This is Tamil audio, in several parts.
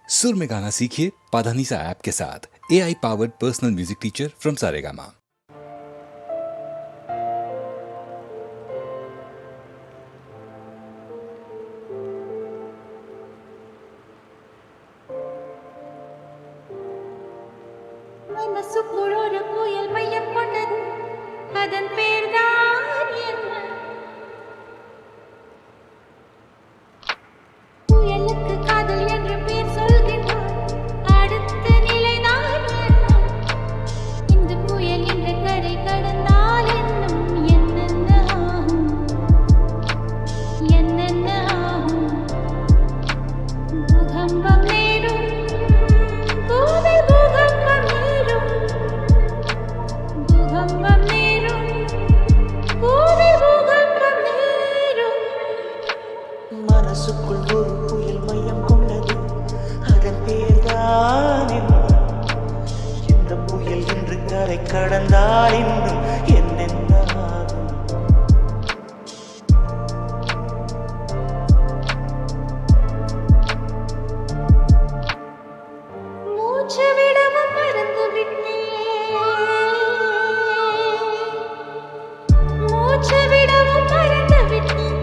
सुर में गाना सीखिए पाधानीसा ऐप के साथ। AI powered personal music teacher from Saregama. மனசுக்குள் ஒரு புயல் மையம் கொண்டது, அதன் பேர்தான் என்ன? புயலுக்கு காதல் என்று பேர் சொல்கின்றார், அடுத்த நிலைதான் என்ன? இந்த புயல் என்று கரை கடந்தால் இன்னும் என்னென்ன ஆகும், என்னென்ன ஆகும்? பூகம்பம் நேரும், பூமி பூகம்பம் நேரும், பூகம்பம் நேரும், பூமி பூகம்பம் நேரும். மனசுக்குள் ஒரு புயல் மையம் கொண்டது, அதன் பேர்தான் என்ன? இந்த புயல் இன்று கரை கடந்தால் இன்னும் என்னென்ன ஆகும்? மூச்சு விடவும் மறந்து விட்டேன், மூச்சு விடவும் மறந்து விட்டேன்.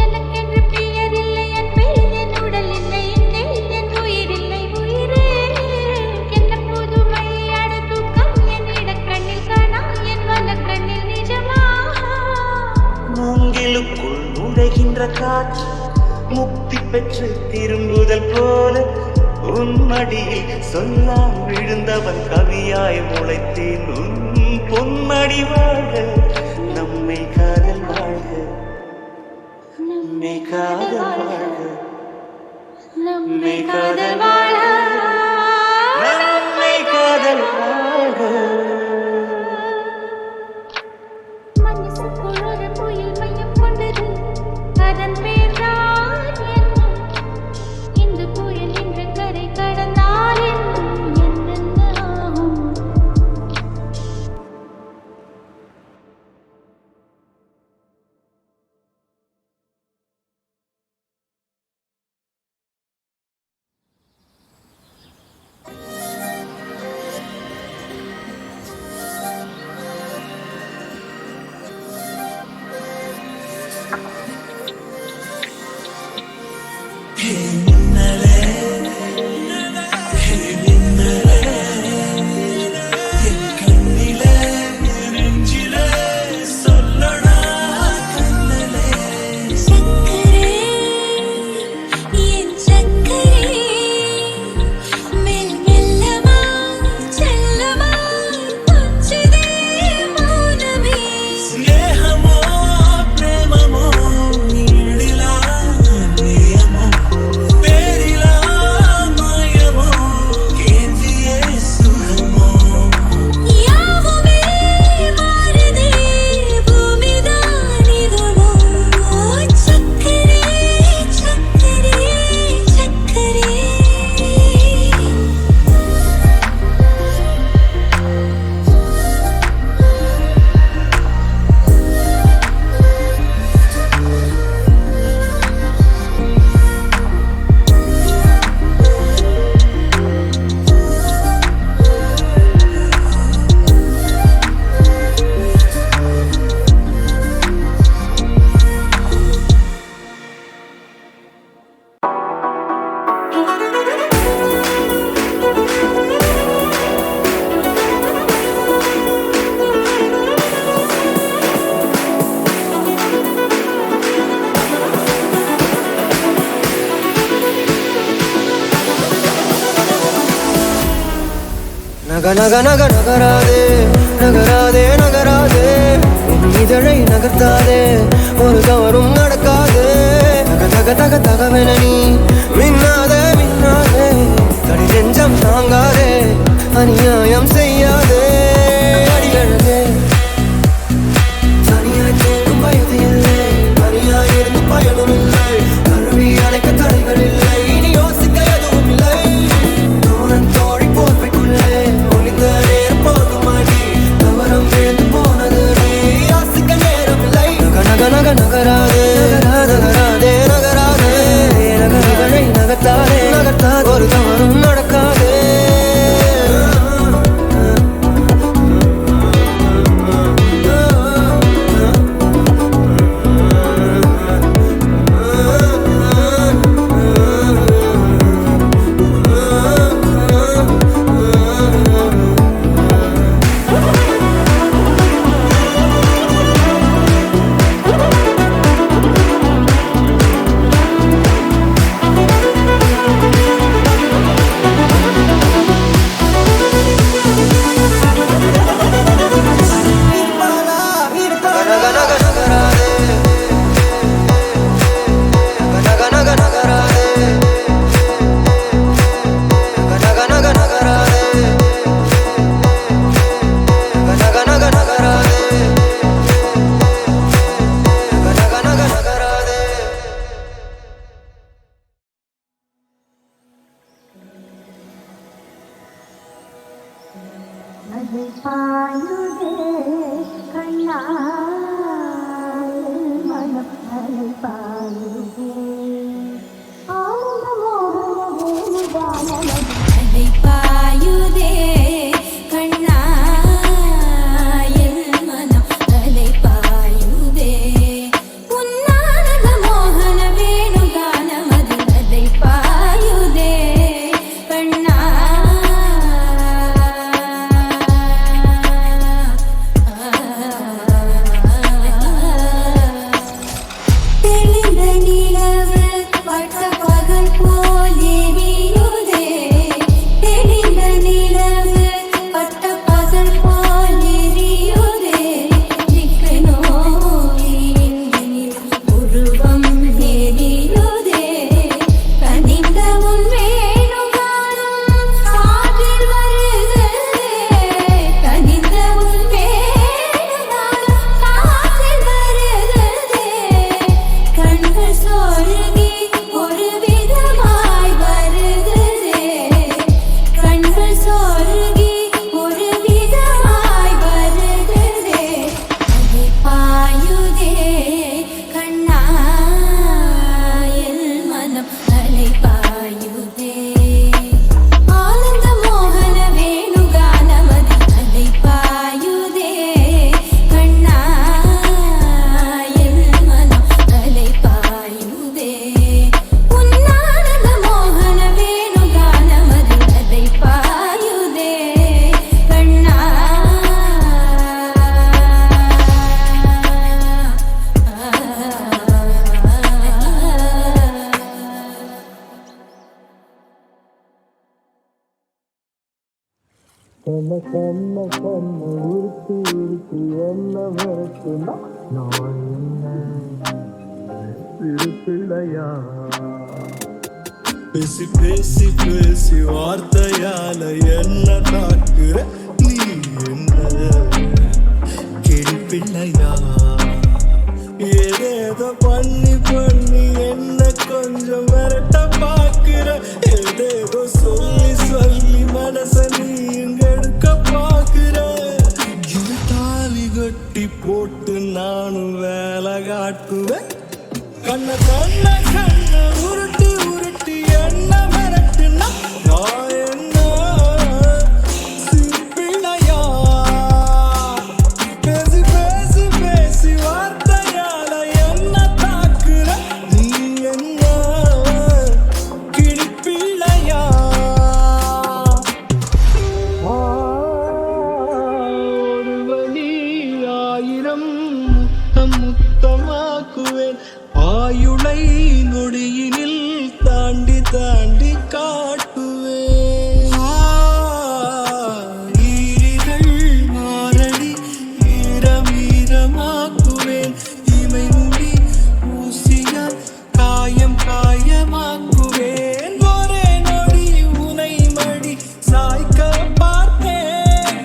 எனக்கென்று பெயர் இல்லை, என் பெயர் என் உடல் இல்லை, என் உயிர் இல்லை. உயிரே என்ன புதுமை, அட தூக்கம் என் இடக்கண்ணில் காணா, என் வலக்கண்ணில் நிஜமா? மூங்கிலுக்குள் நுழைகின்ற காற்று முக்தி பெற்று திரும்புதல் போல உன் மடியில் சொல்லாம் விழுந்தவன் கவியாய் முளைத்தேன். உன் பொன்மடி வாழ்க, நம்மை காதல் வாழ்க, நம்மை காதல் வாழ்க, நம்மை காதல் வாழ, நம்மை காதல் வாழ்க. மனசுக்குள் ஒரு புயல் மையம் கொண்டது, அதன் பேர்தான் என்ன? இந்த புயல் இன்று கரை கடந்தால் இன்னும் என்னென்ன ஆகும்? நகராதே நகராதே நகராதே, உன் இதழை நகர்த்தாதே, ஒரு தவறும் நடக்காதே. தக தக தகவென நீ மின்னாதே மின்னாதே, தடி நெஞ்சம் தாங்காதே, அநியாயம் செய்யாதே. அடியழகே தனியாய் தேடும் வயது இல்லை, தனியாய் இருந்து பயனும் இல்லை, கருவி அணைக்க தடைகள் இல்லை, இனி யோசிக்க எதுவும் இல்லை. தோழன் தோழி போர்வைக்குள்ளே ஒளிந்த நேரம் போதுமாடி, தவறம் விழுந்து போனது நீ யாசிக்க நேரம் இல்லை. நகராதே நகராதே நகராதே, நகராதே நகராதே, நகராதே அது பாயுதே கண்ணா மனம் அது பாயுதே ஆனந்த மோகன வேணுகானம் அதை பாயுதே கண்ணா என் மனம் அதை பாயுதே உன்னானந்த மோகன வேணுகானம் அதை பாயுதே கண்ணா தெளிந்த நிலவு பட்ட பகல் போல் எரியுதே தெளிந்த நிலவு பட்ட பகல் போல் எரியுதே திக்கு நோயின் உருவம் எரியுதே கனிந்த உன் வேணுகானம் காதில் வருதே கனிந்த உன் வேணுகானம் காதில் வருதே கண்கள் சொருகி ஒரு விதமாய் வருகிறதே கண்கள் சொருகி ஒரு விதமாய் வருகிறதே அதை பாயுதே கண்ணா என் மனம் அலை பாயுதே ஆனந்த மோகன வேணுகானம் அதை பாயுதே கண்ணா என் மனம் அலை பாயுதே உன்னானந்த மோகன வேணுகானம் அதை பாயுதே கண்ணா கண்ண கண்ண கண்ண உருத்தி உருத்தி என்ன மறக்குமா நான் என்ன சிறு பிள்ளையா பேசி பேசி பேசி வார்த்தையால என்ன தாக்குற நீ என்ன கிளி பிள்ளையா ஏதேதோ பண்ணி பண்ணி என்ன கொஞ்சம் மிரட்ட பாக்குற ஏதேதோ சொல்லி சொல்லி மனச நீ எடுக்க பாக்குற இது தாலி கட்டி போட்டு நானும் வேலை காட்டுவேன் கண்ண கண்ண கண்ண உருட்டி உருட்டி என்ன மிரட்டுனா நான் என்ன சிப்பிளையா பேசி பேசி பேசி வார்த்தையால என்ன தாக்குற நீ என்ன கிளிப்பிள்ளையா ஒரு வழி ஆயிரம் முத்தம் முத்தமாக்குவேன் ஆயுளை நொடியினில் தாண்டி தாண்டி காட்டுவேன் ஈரிகள் மாரடி ஈரமீரமாக்குவேன் இமை முடி ஊசியால் காயம் காயமாக்குவேன் ஒரே நொடி உனை மடி சாய்க்க பார்ப்பேன்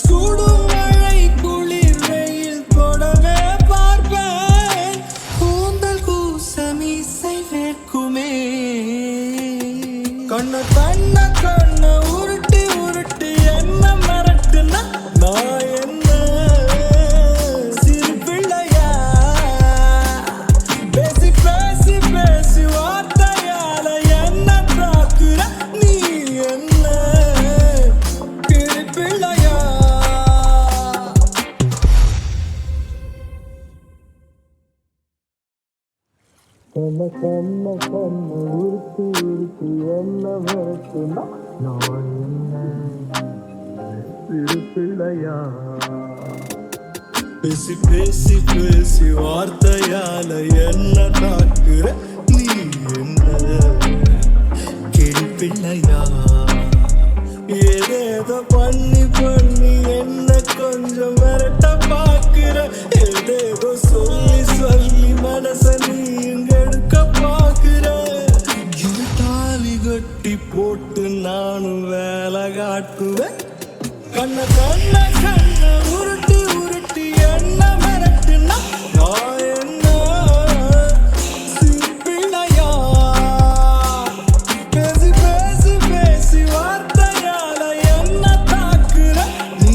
சுடும் மழை குளிர் வெயில் தொடவே பார்ப்பேன் கூந்தல் கூசமிசை வேர்க்குமே கண்ண கண்ண கண்ண உருட்டி உருட்டி என்ன மறட்டுனா நான் என்ன சிறு பிள்ளையா பேசி பேசி பேசி வார்த்தையால என்ன தாக்குற நீ என்ன கிளி பிள்ளையா கண்ண கண்ண கண்ண உருத்தி உருத்தி என்ன மறக்குமா நான் என்ன சிறு பிள்ளையா பேசி பேசி பேசி வார்த்தையால என்ன தாக்குற நீ என்ன கிளி பிள்ளையா ஏதேதோ பண்ணி பண்ணி என்ன கொஞ்சம் மிரட்ட பாக்குற ஏதேதோ சொல்லி சொல்லி மனச நீ எடுக்க பாக்குற இது தாலி கட்டி போட்டு நானும் வேலை காட்டுவேன் கண்ண கண்ண கண்ண உருட்டி உருட்டி என்ன மிரட்டுனா நான் என்ன சிப்பிளையா பேசி பேசி பேசி வார்த்தையால என்ன தாக்குற நீ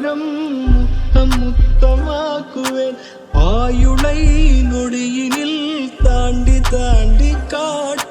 ஆயிரம் முத்தம் முத்தமாக்குவேன் ஆயுளை நொடியினில் தாண்டி தாண்டி காட்டு